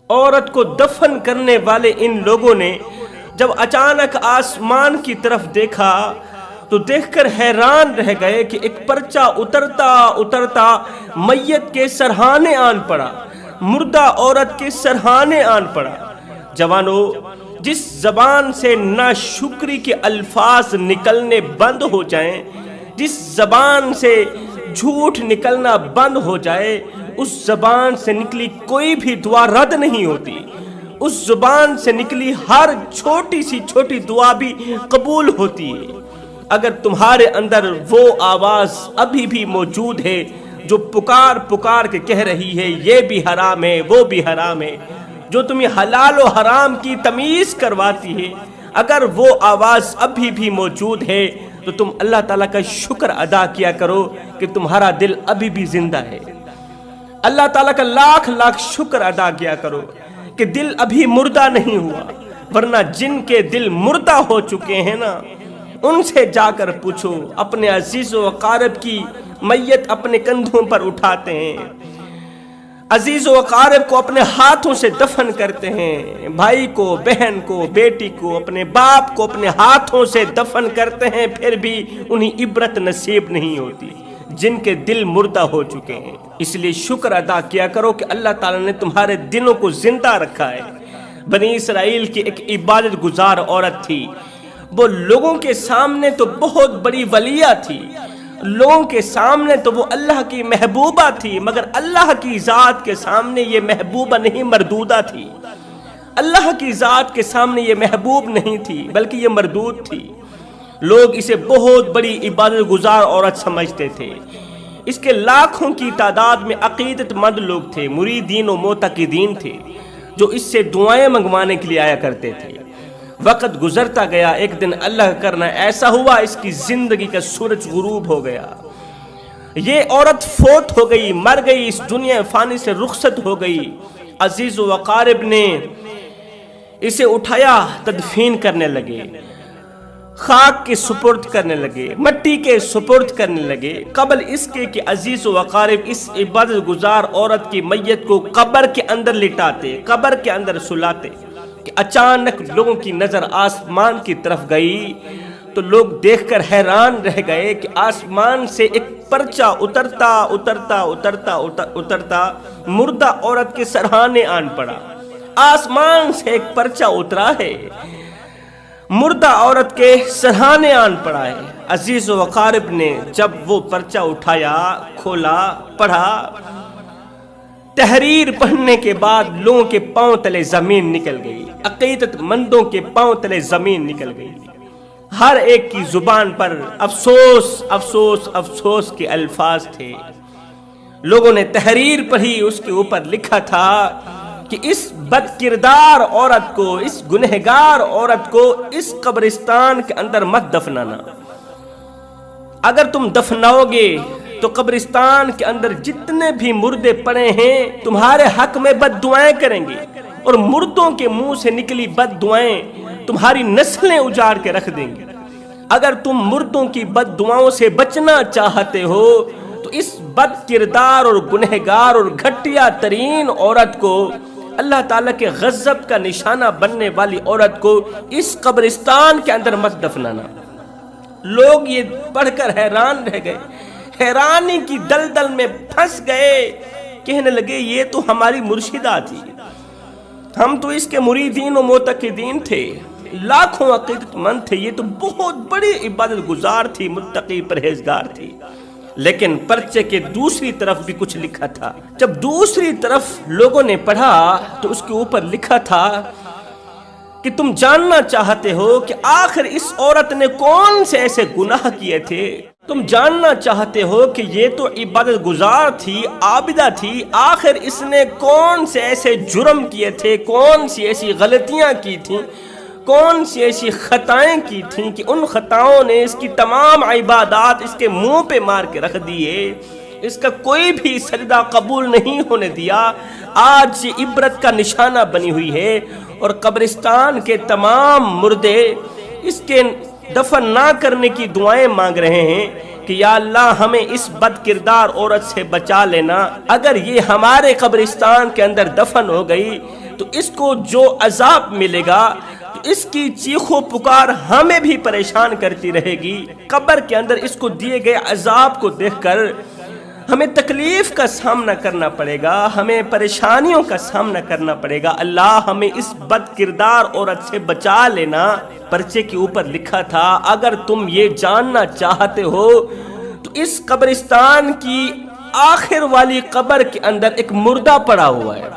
عورت کو دفن کرنے والے ان لوگوں نے جب اچانک آسمان کی طرف دیکھا تو دیکھ کر حیران رہ گئے کہ ایک پرچہ اترتا اترتا میت کے سرہانے آن پڑا، مردہ عورت کے سرہانے آن پڑا۔ جوانو، جس زبان سے ناشکری کے الفاظ نکلنے بند ہو جائیں، جس زبان سے جھوٹ نکلنا بند ہو جائے، اس زبان سے نکلی کوئی بھی دعا رد نہیں ہوتی، اس زبان سے نکلی ہر چھوٹی سی چھوٹی دعا بھی قبول ہوتی ہے۔ اگر تمہارے اندر وہ آواز ابھی بھی موجود ہے جو پکار پکار کے کہہ رہی ہے یہ بھی حرام ہے وہ بھی حرام ہے، جو تمہیں حلال و حرام کی تمیز کرواتی ہے، اگر وہ آواز ابھی بھی موجود ہے تو تم اللہ تعالیٰ کا شکر ادا کیا کرو کہ تمہارا دل ابھی بھی زندہ ہے۔ اللہ تعالیٰ کا لاکھ لاکھ شکر ادا کیا کرو کہ دل ابھی مردہ نہیں ہوا، ورنہ جن کے دل مردہ ہو چکے ہیں نا، ان سے جا کر پوچھو، اپنے عزیز و اقارب کی میت اپنے کندھوں پر اٹھاتے ہیں، عزیز و اقارب کو اپنے ہاتھوں سے دفن کرتے ہیں، بھائی کو، بہن کو، بیٹی کو، اپنے باپ کو اپنے ہاتھوں سے دفن کرتے ہیں، پھر بھی انہیں عبرت نصیب نہیں ہوتی جن کے دل مردہ ہو چکے ہیں۔ اس لیے شکر ادا کیا کرو کہ اللہ تعالیٰ نے تمہارے دلوں کو زندہ رکھا ہے۔ بنی اسرائیل کی ایک عبادت گزار عورت تھی، وہ لوگوں کے سامنے تو بہت بڑی ولیہ تھی، لوگوں کے سامنے تو وہ اللہ کی محبوبہ تھی، مگر اللہ کی ذات کے سامنے یہ محبوبہ نہیں، مردودہ تھی۔ اللہ کی ذات کے سامنے یہ محبوب نہیں تھی بلکہ یہ مردود تھی۔ لوگ اسے بہت بڑی عبادت گزار عورت سمجھتے تھے۔ اس کے لاکھوں کی تعداد میں عقیدت مند لوگ تھے، مریدین و معتقدین تھے جو اس سے دعائیں منگوانے کے لیے آیا کرتے تھے۔ وقت گزرتا گیا، ایک دن اللہ کا کرنا ایسا ہوا اس کی زندگی کا سورج غروب ہو گیا، یہ عورت فوت ہو گئی، مر گئی، اس دنیا فانی سے رخصت ہو گئی۔ عزیز و اقارب نے اسے اٹھایا، تدفین کرنے لگے، خاک کے سپرد کرنے لگے، مٹی کے سپرد کرنے لگے، قبل اس کے کہ عزیز و اقارب اس عبادت گزار عورت کی میت کو قبر کے اندر لٹاتے، قبر کے اندر سلاتے کہ اچانک لوگوں کی نظر آسمان کی طرف گئی تو لوگ دیکھ کر حیران رہ گئے کہ آسمان سے ایک پرچہ اترتا اترتا اترتا اترتا مردہ عورت کے سرہانے آن پڑا۔ آسمان سے ایک پرچہ اترا ہے، مردہ عورت کے سرہانے آن پڑا ہے۔ عزیز و اقارب نے جب وہ پرچہ اٹھایا، کھولا، پڑھا، تحریر پڑھنے کے بعد لوگوں کے پاؤں تلے زمین نکل گئی، عقیدت مندوں کے پاؤں تلے زمین نکل گئی۔ ہر ایک کی زبان پر افسوس افسوس افسوس کے الفاظ تھے۔ لوگوں نے تحریر پڑھی، اس کے اوپر لکھا تھا کہ اس بد کردار عورت کو، اس گنہگار عورت کو اس قبرستان کے اندر مت دفنانا، اگر تم دفناؤ گے تو قبرستان کے اندر جتنے بھی مردے پڑے ہیں تمہارے حق میں بد دعائیں کریں گے، اور مردوں کے منہ سے نکلی بد دعائیں تمہاری نسلیں اجاڑ کے رکھ دیں گے۔ اگر تم مردوں کی بد دعاؤں سے بچنا چاہتے ہو تو اس بد کردار اور گنہگار اور گھٹیا ترین عورت کو، اللہ تعالیٰ کے غضب کا نشانہ بننے والی عورت کو اس قبرستان کے اندر مت دفنانا۔ لوگ یہ پڑھ کر حیران رہ گئے، حیرانی کی دلدل میں پھنس گئے، کہنے لگے یہ تو ہماری مرشدہ تھی، ہم تو اس کے مریدین و معتقدین تھے، لاکھوں عقیدت مند تھے، یہ تو بہت بڑی عبادت گزار تھی، متقی پرہیزگار تھی۔ لیکن پرچے کے دوسری طرف بھی کچھ لکھا تھا۔ جب دوسری طرف لوگوں نے پڑھا تو اس کے اوپر لکھا تھا کہ تم جاننا چاہتے ہو کہ آخر اس عورت نے کون سے ایسے گناہ کیے تھے، تم جاننا چاہتے ہو کہ یہ تو عبادت گزار تھی، عابدہ تھی، آخر اس نے کون سے ایسے جرم کیے تھے، کون سی ایسی غلطیاں کی تھیں، کون سی ایسی خطائیں کی تھیں کہ ان خطاؤں نے اس کی تمام عبادات اس کے منہ پہ مار کے رکھ دیے، اس کا کوئی بھی سجدہ قبول نہیں ہونے دیا۔ آج یہ عبرت کا نشانہ بنی ہوئی ہے، اور قبرستان کے تمام مردے اس کے دفن نہ کرنے کی دعائیں مانگ رہے ہیں کہ یا اللہ ہمیں اس بد کردار عورت سے بچا لینا، اگر یہ ہمارے قبرستان کے اندر دفن ہو گئی تو اس کو جو عذاب ملے گا تو اس کی چیخو پکار ہمیں بھی پریشان کرتی رہے گی۔ قبر کے اندر اس کو دیے گئے عذاب کو دیکھ کر ہمیں تکلیف کا سامنا کرنا پڑے گا، ہمیں پریشانیوں کا سامنا کرنا پڑے گا۔ اللہ ہمیں اس بد کردار عورت سے بچا لینا۔ پرچے کے اوپر لکھا تھا اگر تم یہ جاننا چاہتے ہو تو اس قبرستان کی آخر والی قبر کے اندر ایک مردہ پڑا ہوا ہے۔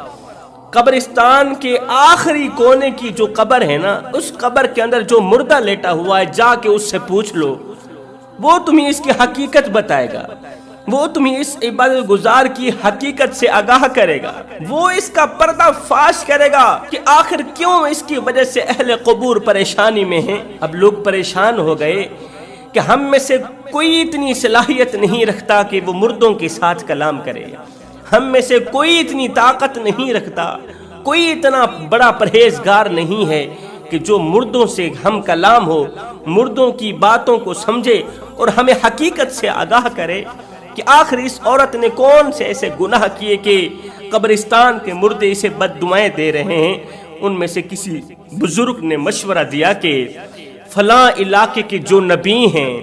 قبرستان کے آخری کونے کی جو قبر ہے نا، اس قبر کے اندر جو مردہ لیٹا ہوا ہے، جا کے اس سے پوچھ لو، وہ تمہیں اس کی حقیقت بتائے گا، وہ تمہیں اس عبادت گزار کی حقیقت سے آگاہ کرے گا، وہ اس کا پردہ فاش کرے گا کہ آخر کیوں اس کی وجہ سے اہل قبور پریشانی میں ہیں۔ اب لوگ پریشان ہو گئے کہ ہم میں سے کوئی اتنی صلاحیت نہیں رکھتا کہ وہ مردوں کے ساتھ کلام کرے، ہم میں سے کوئی اتنی طاقت نہیں رکھتا، کوئی اتنا بڑا پرہیزگار نہیں ہے کہ جو مردوں سے ہم کلام ہو، مردوں کی باتوں کو سمجھے اور ہمیں حقیقت سے آگاہ کرے کہ آخر اس عورت نے کون سے ایسے گناہ کیے کہ قبرستان کے مردے اسے بد دعائیں دے رہے ہیں۔ ان میں سے کسی بزرگ نے مشورہ دیا کہ فلاں علاقے کے جو نبی ہیں،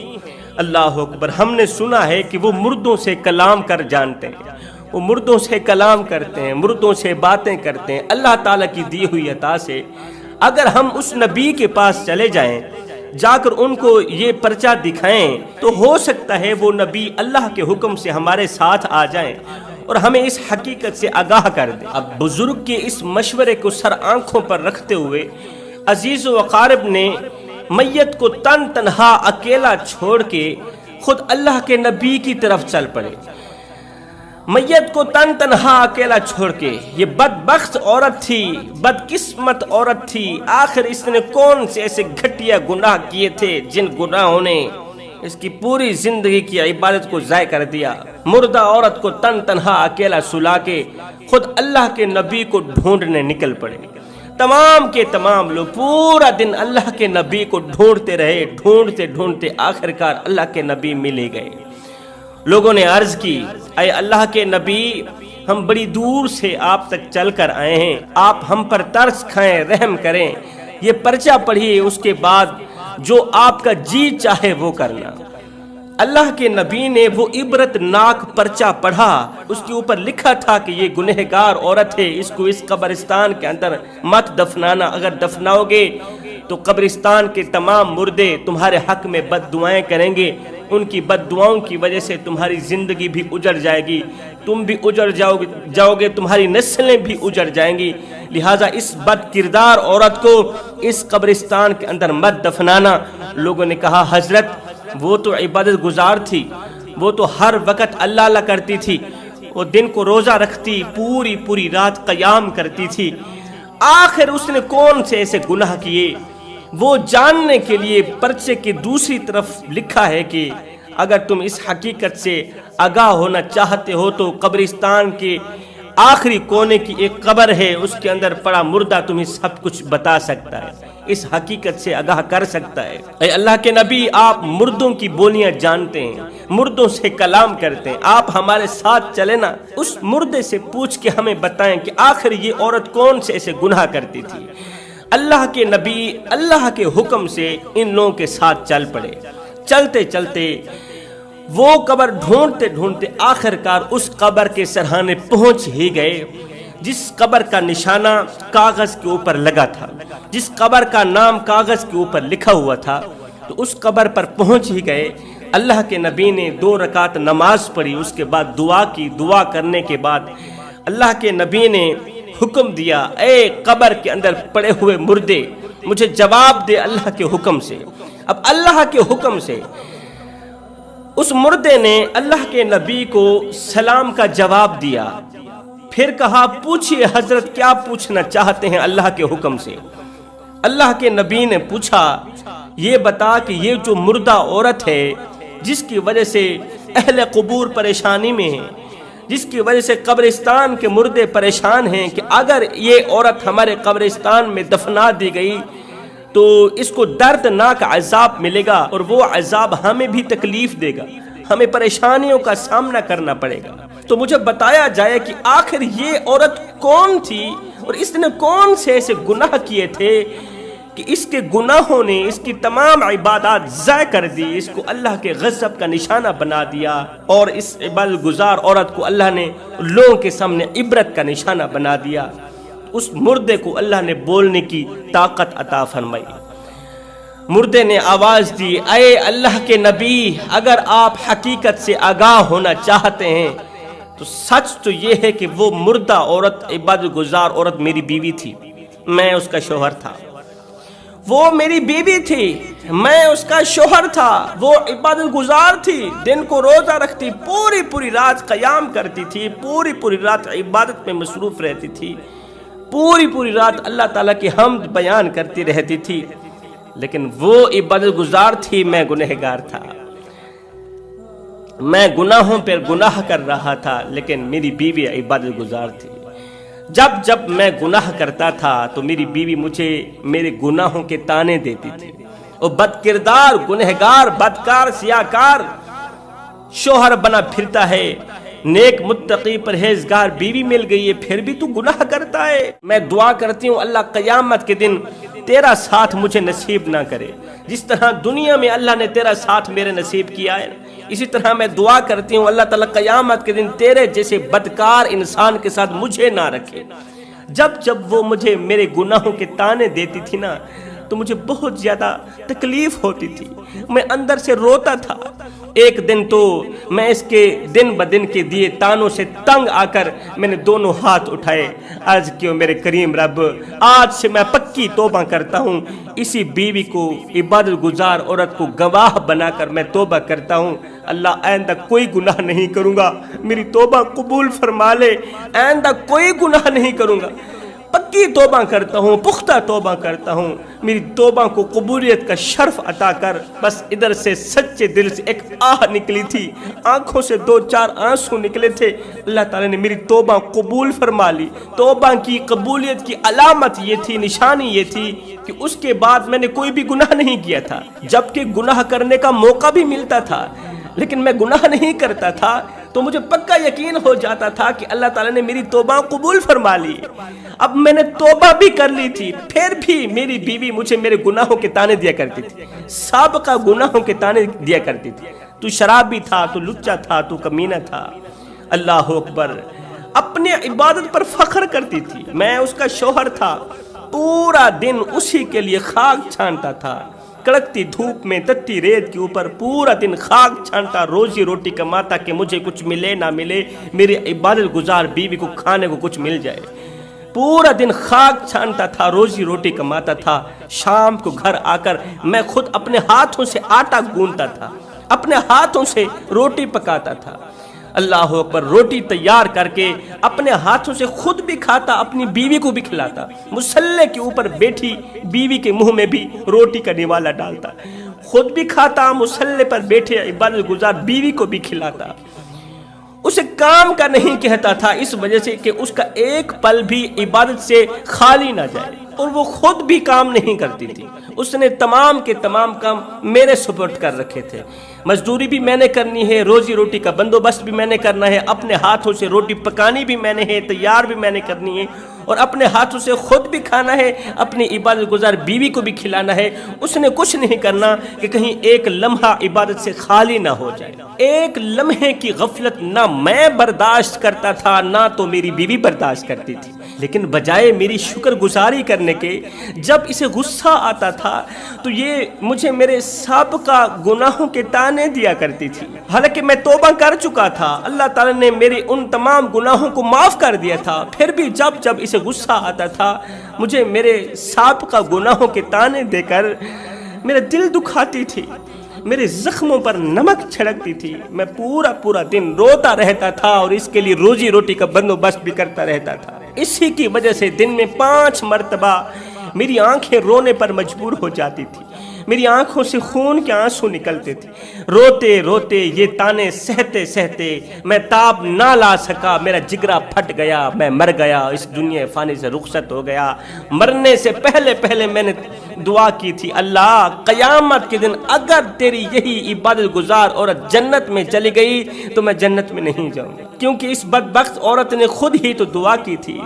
اللہ اکبر، ہم نے سنا ہے کہ وہ مردوں سے کلام کر جانتے ہیں، وہ مردوں سے کلام کرتے ہیں، مردوں سے باتیں کرتے ہیں اللہ تعالیٰ کی دی ہوئی عطا سے۔ اگر ہم اس نبی کے پاس چلے جائیں، جا کر ان کو یہ پرچہ دکھائیں، تو ہو سکتا ہے وہ نبی اللہ کے حکم سے ہمارے ساتھ آ جائیں اور ہمیں اس حقیقت سے آگاہ کر دیں۔ اب بزرگ کے اس مشورے کو سر آنکھوں پر رکھتے ہوئے عزیز و اقارب نے میت کو تنہا اکیلا چھوڑ کے خود اللہ کے نبی کی طرف چل پڑے۔ میت کو تنہا اکیلا چھوڑ کے، یہ بدبخت عورت تھی، بدقسمت عورت تھی، آخر اس نے کون سے ایسے گھٹیا گناہ کیے تھے جن گناہوں نے اس کی پوری زندگی کی عبادت کو ضائع کر دیا۔ مردہ عورت کو تنہا اکیلا سلا کے خود اللہ کے نبی کو ڈھونڈنے نکل پڑے۔ تمام کے تمام لوگ پورا دن اللہ کے نبی کو ڈھونڈتے رہے، ڈھونڈتے آخرکار اللہ کے نبی ملے گئے۔ لوگوں نے عرض کی، اے اللہ کے نبی، ہم بڑی دور سے آپ تک چل کر آئے ہیں، آپ ہم پر ترس کھائیں، رحم کریں، یہ پرچہ پڑھیے، اس کے بعد جو آپ کا جی چاہے وہ کرنا۔ اللہ کے نبی نے وہ عبرت ناک پرچہ پڑھا، اس کے اوپر لکھا تھا کہ یہ گنہگار عورت ہے، اس کو اس قبرستان کے اندر مت دفنانا، اگر دفناؤ گے تو قبرستان کے تمام مردے تمہارے حق میں بد دعائیں کریں گے، ان کی بد دعاؤں کی وجہ سے تمہاری زندگی بھی اجڑ جائے گی، تم بھی اجڑ جاؤ گے، تمہاری نسلیں بھی اجڑ جائیں گی، لہٰذا اس بد کردار عورت کو اس قبرستان کے اندر مت دفنانا۔ لوگوں نے کہا حضرت وہ تو عبادت گزار تھی، وہ تو ہر وقت اللہ اللہ کرتی تھی، وہ دن کو روزہ رکھتی، پوری رات قیام کرتی تھی، آخر اس نے کون سے ایسے گناہ کیے؟ وہ جاننے کے لیے پرچے کی دوسری طرف لکھا ہے کہ اگر تم اس حقیقت سے آگاہ ہونا چاہتے ہو تو قبرستان کے آخری کونے کی ایک قبر ہے، اس کے اندر پڑا مردہ تمہیں سب کچھ بتا سکتا ہے، اس حقیقت سے آگاہ کر سکتا ہے۔ اے اللہ کے نبی، آپ مردوں کی بولیاں جانتے ہیں، مردوں سے کلام کرتے ہیں، آپ ہمارے ساتھ چلے نا، اس مردے سے پوچھ کے ہمیں بتائیں کہ آخر یہ عورت کون سے ایسے گناہ کرتی تھی۔ اللہ کے نبی اللہ کے حکم سے ان لوگوں کے ساتھ چل پڑے۔ چلتے وہ قبر ڈھونڈتے آخرکار اس قبر کے سرحانے پہنچ ہی گئے جس قبر کا نشانہ کاغذ کے اوپر لگا تھا، جس قبر کا نام کاغذ کے اوپر لکھا ہوا تھا۔ تو اس قبر پر پہنچ ہی گئے۔ اللہ کے نبی نے 2 رکعت نماز پڑھی، اس کے بعد دعا کی۔ دعا کرنے کے بعد اللہ کے نبی نے حکم دیا، اے قبر کے اندر پڑے ہوئے مردے، مجھے جواب دے اللہ کے حکم سے۔ اب اللہ کے حکم سے اس مردے نے اللہ کے نبی کو سلام کا جواب دیا، پھر کہا پوچھئے حضرت کیا پوچھنا چاہتے ہیں اللہ کے حکم سے۔ اللہ کے نبی نے پوچھا، یہ بتا کہ یہ جو مردہ عورت ہے جس کی وجہ سے اہل قبور پریشانی میں ہیں، جس کی وجہ سے قبرستان کے مردے پریشان ہیں کہ اگر یہ عورت ہمارے قبرستان میں دفنا دی گئی تو اس کو دردناک عذاب ملے گا اور وہ عذاب ہمیں بھی تکلیف دے گا، ہمیں پریشانیوں کا سامنا کرنا پڑے گا۔ تو مجھے بتایا جائے کہ آخر یہ عورت کون تھی اور اس نے کون سے ایسے گناہ کیے تھے کہ اس کے گناہوں نے اس کی تمام عبادات ضائع کر دی، اس کو اللہ کے غضب کا نشانہ بنا دیا، اور اس عبادت گزار عورت کو اللہ نے لوگوں کے سامنے عبرت کا نشانہ بنا دیا۔ اس مردے کو اللہ نے بولنے کی طاقت عطا فرمائی۔ مردے نے آواز دی، اے اللہ کے نبی، اگر آپ حقیقت سے آگاہ ہونا چاہتے ہیں تو سچ تو یہ ہے کہ وہ مردہ عورت، عبادت گزار عورت میری بیوی تھی، میں اس کا شوہر تھا۔ وہ میری بیوی تھی، میں اس کا شوہر تھا۔ وہ عبادت گزار تھی، دن کو روزہ رکھتی، پوری رات قیام کرتی تھی، پوری رات عبادت میں مصروف رہتی تھی، پوری رات اللہ تعالیٰ کی حمد بیان کرتی رہتی تھی، لیکن وہ عبادت گزار تھی، میں گنہگار تھا۔ میں گناہوں پر گناہ کر رہا تھا، لیکن میری بیوی عبادت گزار تھی۔ جب میں گناہ کرتا تھا تو میری بیوی مجھے میرے گناہوں کے تانے دیتی تھی۔ وہ بد کردار، گنہگار، بدکار، سیاہکار شوہر بنا پھرتا ہے، نیک متقی پرہیزگار بیوی مل گئی ہے، پھر بھی تو گناہ کرتا ہے۔ میں دعا کرتی ہوں اللہ قیامت کے دن تیرا ساتھ مجھے نصیب نہ کرے، جس طرح دنیا میں اللہ نے تیرا ساتھ میرے نصیب کیا ہے، اسی طرح میں دعا کرتی ہوں اللہ تعالیٰ قیامت کے دن تیرے جیسے بدکار انسان کے ساتھ مجھے نہ رکھے۔ جب وہ مجھے میرے گناہوں کے تانے دیتی تھی نا تو مجھے بہت زیادہ تکلیف ہوتی تھی، میں اندر سے روتا تھا۔ ایک دن تو میں اس کے دن بدن کے دیے تانوں سے تنگ آ کر میں نے دونوں ہاتھ اٹھائے، عرض کیوں میرے کریم رب، آج سے میں پکی توبہ کرتا ہوں، اسی بیوی کو، عبادت گزار عورت کو گواہ بنا کر میں توبہ کرتا ہوں، اللہ آئندہ کوئی گناہ نہیں کروں گا، میری توبہ قبول فرما لے، آئندہ کوئی گناہ نہیں کروں گا، پکی توبہ کرتا ہوں، پختہ توبہ کرتا ہوں، میری توبہ کو قبولیت کا شرف عطا کر۔ بس ادھر سے سچے دل سے ایک آہ نکلی تھی، آنکھوں سے 2-4 آنسو نکلے تھے، اللہ تعالیٰ نے میری توبہ قبول فرما لی۔ توبہ کی قبولیت کی علامت یہ تھی، نشانی یہ تھی کہ اس کے بعد میں نے کوئی بھی گناہ نہیں کیا تھا، جبکہ گناہ کرنے کا موقع بھی ملتا تھا، لیکن میں گناہ نہیں کرتا تھا، تو مجھے پکا یقین ہو جاتا تھا کہ اللہ تعالیٰ نے میری توبہ قبول فرما لی۔ اب میں نے توبہ بھی کر لی تھی، پھر بھی میری بیوی مجھے میرے گناہوں کے تانے دیا کرتی تھی، سابقہ گناہوں کے تانے دیا کرتی تھی، تو شرابی تھا، تو لچا تھا، تو کمینہ تھا۔ اللہ اکبر، اپنے عبادت پر فخر کرتی تھی، میں اس کا شوہر تھا، پورا دن اسی کے لیے خاک چھانتا تھا، کڑکتی دھوپ میں، تتی ریت کے اوپر پورا دن خاک چھانتا، روزی روٹی کماتا کہ مجھے کچھ ملے نہ ملے، میری عبادت گزار بیوی کو کھانے کو کچھ مل جائے۔ پورا دن خاک چھانتا تھا، روزی روٹی کماتا تھا، شام کو گھر آ کر میں خود اپنے ہاتھوں سے آٹا گوندتا تھا، اپنے ہاتھوں سے روٹی پکاتا تھا۔ اللہ اکبر، روٹی تیار کر کے اپنے ہاتھوں سے خود بھی کھاتا، اپنی بیوی کو بھی کھلاتا، مصلے کے اوپر بیٹھی بیوی کے منہ میں بھی روٹی کا نوالا ڈالتا، خود بھی کھاتا، مصلے پر بیٹھے عبادت گزار بیوی کو بھی کھلاتا۔ اسے کام کا نہیں کہتا تھا، اس وجہ سے کہ اس کا ایک پل بھی عبادت سے خالی نہ جائے، اور وہ خود بھی کام نہیں کرتی تھی، اس نے تمام کے تمام کام میرے سپرد کر رکھے تھے، مزدوری بھی میں نے کرنی ہے، روزی روٹی کا بندوبست بھی میں نے کرنا ہے، اپنے ہاتھوں سے روٹی پکانی بھی میں نے ہے، تیار بھی میں نے کرنی ہے، اور اپنے ہاتھوں سے خود بھی کھانا ہے، اپنی عبادت گزار بیوی کو بھی کھلانا ہے۔ اس نے کچھ نہیں کرنا کہ کہیں ایک لمحہ عبادت سے خالی نہ ہو جائے، ایک لمحے کی غفلت نہ میں برداشت کرتا تھا، نہ تو میری بیوی برداشت کرتی تھی، لیکن بجائے میری شکر گزاری کرنے کے جب اسے غصہ آتا تھا تو یہ مجھے میرے سابقہ گناہوں کے تانے دیا کرتی تھی، حالانکہ میں توبہ کر چکا تھا، اللہ تعالیٰ نے میرے ان تمام گناہوں کو معاف کر دیا تھا، پھر بھی جب اسے غصہ آتا تھا مجھے میرے سابقہ گناہوں کے تانے دے کر میرا دل دکھاتی تھی، میرے زخموں پر نمک چھڑکتی تھی، میں پورا دن روتا رہتا تھا اور اس کے لیے روزی روٹی کا بندوبست بھی کرتا رہتا تھا۔ اسی کی وجہ سے دن میں 5 مرتبہ میری آنکھیں رونے پر مجبور ہو جاتی تھی، میری آنکھوں سے خون کے آنسو نکلتے تھے، روتے روتے یہ تانے سہتے سہتے میں تاب نہ لا سکا، میرا جگرا پھٹ گیا، میں مر گیا، اس دنیا فانی سے رخصت ہو گیا۔ مرنے سے پہلے میں نے دعا کی تھی، اللہ قیامت کے دن اگر تیری یہی عبادت گزار عورت جنت میں چلی گئی تو میں جنت میں نہیں جاؤں گا، کیونکہ اس بدبخت عورت نے خود ہی تو دعا کی تھی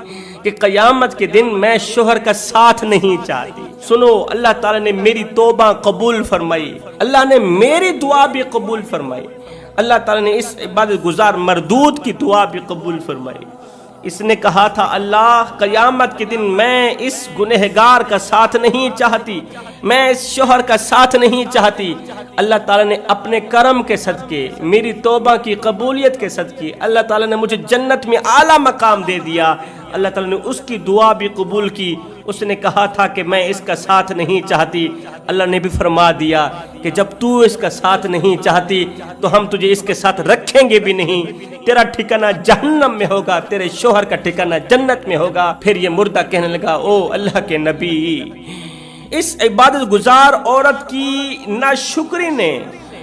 کہ قیامت کے دن میں شوہر کا ساتھ نہیں چاہتی۔ سنو، اللہ تعالیٰ نے میری توبہ قبول فرمائی، اللہ نے میری دعا بھی قبول فرمائی، اللہ تعالیٰ نے اس عبادت گزار مردود کی دعا بھی قبول فرمائی۔ اس نے کہا تھا اللہ قیامت کے دن میں اس گنہگار کا ساتھ نہیں چاہتی، میں اس شوہر کا ساتھ نہیں چاہتی۔ اللہ تعالیٰ نے اپنے کرم کے صدقے، میری توبہ کی قبولیت کے صدقے، اللہ تعالیٰ نے مجھے جنت میں اعلیٰ مقام دے دیا۔ اللہ تعالیٰ نے اس کی دعا بھی قبول کی۔ اس نے کہا تھا کہ میں اس کا ساتھ نہیں چاہتی، اللہ نے بھی فرما دیا کہ جب تو اس کا ساتھ نہیں چاہتی تو ہم تجھے اس کے ساتھ رکھیں گے بھی نہیں، تیرا ٹھکانہ جہنم میں ہوگا، تیرے شوہر کا ٹھکانہ جنت میں ہوگا۔ پھر یہ مردہ کہنے لگا او اللہ کے نبی، اس عبادت گزار عورت کی ناشکری نے،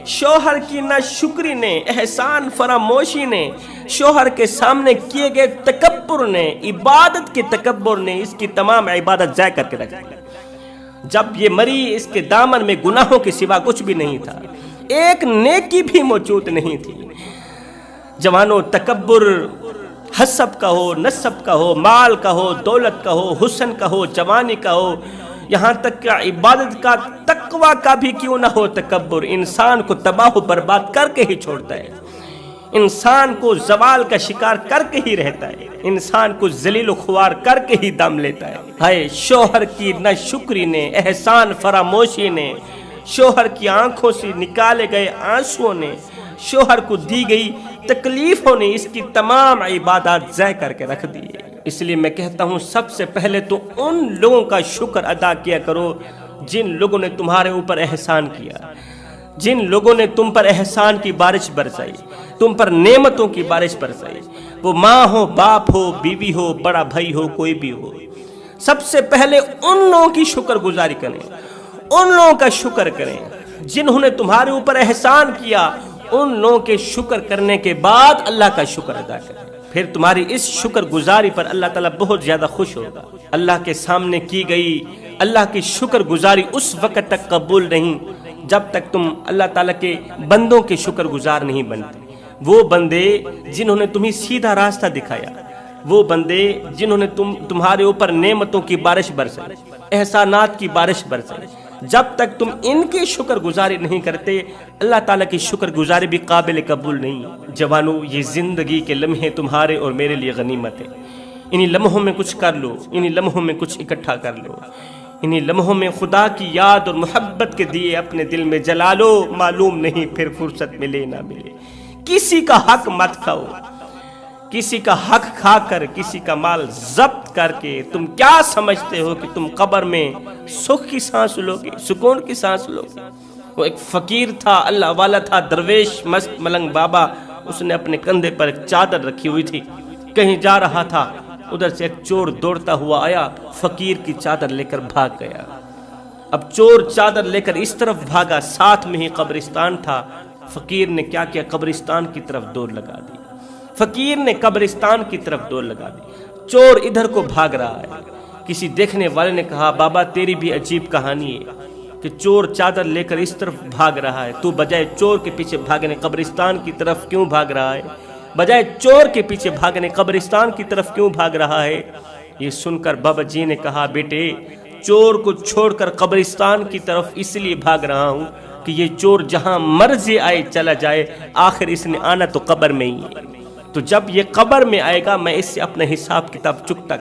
شوہر کی ناشکری نے، احسان فراموشی نے، شوہر کے سامنے کیے گئے تکبر نے، عبادت کے تکبر نے اس کی تمام عبادت ضائع کر کے رکھ دی۔ جب یہ مری اس کے دامن میں گناہوں کے سوا کچھ بھی نہیں تھا، ایک نیکی بھی موجود نہیں تھی۔ جوانوں، تکبر حسب کا ہو، نسب کا ہو، مال کا ہو، دولت کا ہو، حسن کا ہو، جوانی کا ہو، یہاں تک کہ عبادت کا، تقوی کا بھی کیوں نہ ہو، تکبر انسان کو تباہ و برباد کر کے ہی چھوڑتا ہے، انسان کو زوال کا شکار کر کے ہی رہتا ہے، انسان کو ذلیل و خوار کر کے ہی دم لیتا ہے۔ ہائے شوہر کی ناشکری نے، احسان فراموشی نے، شوہر کی آنکھوں سے نکالے گئے آنسوؤں نے، شوہر کو دی گئی تکلیفوں نے اس کی تمام عبادات ضائع کر کے رکھ دی۔ اس لیے میں کہتا ہوں سب سے پہلے تو ان لوگوں کا شکر ادا کیا کرو جن لوگوں نے تمہارے اوپر احسان کیا، جن لوگوں نے تم پر احسان کی بارش برسائی، تم پر نعمتوں کی بارش برسائی، وہ ماں ہو، باپ ہو، بیوی ہو، بڑا بھائی ہو، کوئی بھی ہو۔ سب سے پہلے ان لوگوں کی شکر گزاری کریں، ان لوگوں کا شکر کریں جنہوں نے تمہارے اوپر احسان کیا، ان لوگوں کے شکر کرنے کے بعد اللہ کا شکر ادا کریں، پھر تمہاری اس شکر گزاری پر اللہ تعالیٰ بہت زیادہ خوش ہوگا۔ اللہ کے سامنے کی گئی اللہ کی شکر گزاری اس وقت تک قبول نہیں جب تک تم اللہ تعالیٰ کے بندوں کے شکر گزار نہیں بنتے۔ وہ بندے جنہوں نے تمہیں سیدھا راستہ دکھایا، وہ بندے جنہوں نے تمہارے اوپر نعمتوں کی بارش برسائی، احسانات کی بارش برسائی، جب تک تم ان کی شکر گزاری نہیں کرتے اللہ تعالیٰ کی شکر گزاری بھی قابل قبول نہیں۔ جوانوں، یہ زندگی کے لمحے تمہارے اور میرے لیے غنیمت ہے، انہی لمحوں میں کچھ کر لو، انہی لمحوں میں کچھ اکٹھا کر لو، انہی لمحوں میں خدا کی یاد اور محبت کے دیے اپنے دل میں جلا لو، معلوم نہیں پھر فرصت ملے نہ ملے۔ کسی کا حق مت کھاؤ، کسی کا حق کھا کر کسی کا مال ضبط کر کے تم کیا سمجھتے ہو کہ تم قبر میں سکھ کی سانس لوگے، سکون کی سانس لوگے؟ وہ ایک فقیر تھا، اللہ والا تھا، درویش مست ملنگ بابا، اس نے اپنے کندھے پر ایک چادر رکھی ہوئی تھی، کہیں جا رہا تھا، ادھر سے ایک چور دوڑتا ہوا آیا، فقیر کی چادر لے کر بھاگ گیا۔ اب چور چادر لے کر اس طرف بھاگا، ساتھ میں ہی قبرستان تھا، فقیر نے کیا کیا، قبرستان کی طرف دوڑ لگا دی، فقیر نے قبرستان کی طرف دوڑ لگا دی، چور ادھر کو بھاگ رہا ہے۔ کسی دیکھنے والے نے کہا بابا تیری بھی عجیب کہانی ہے کہ چور چادر لے کر اس طرف بھاگ رہا ہے، تو بجائے چور کے پیچھے بھاگنے قبرستان کی طرف کیوں بھاگ رہا ہے؟ بجائے چور کے پیچھے بھاگنے قبرستان کی طرف کیوں بھاگ رہا ہے؟ یہ سن کر بابا جی نے کہا بیٹے چور کو چھوڑ کر قبرستان کی طرف اس لیے بھاگ رہا ہوں کہ یہ چور جہاں مرضی آئے چلا جائے، آخر اس نے آنا تو قبر میں ہی ہے، تو جب یہ قبر میں آئے گا میں اس سے اپنا حساب کتاب چکتا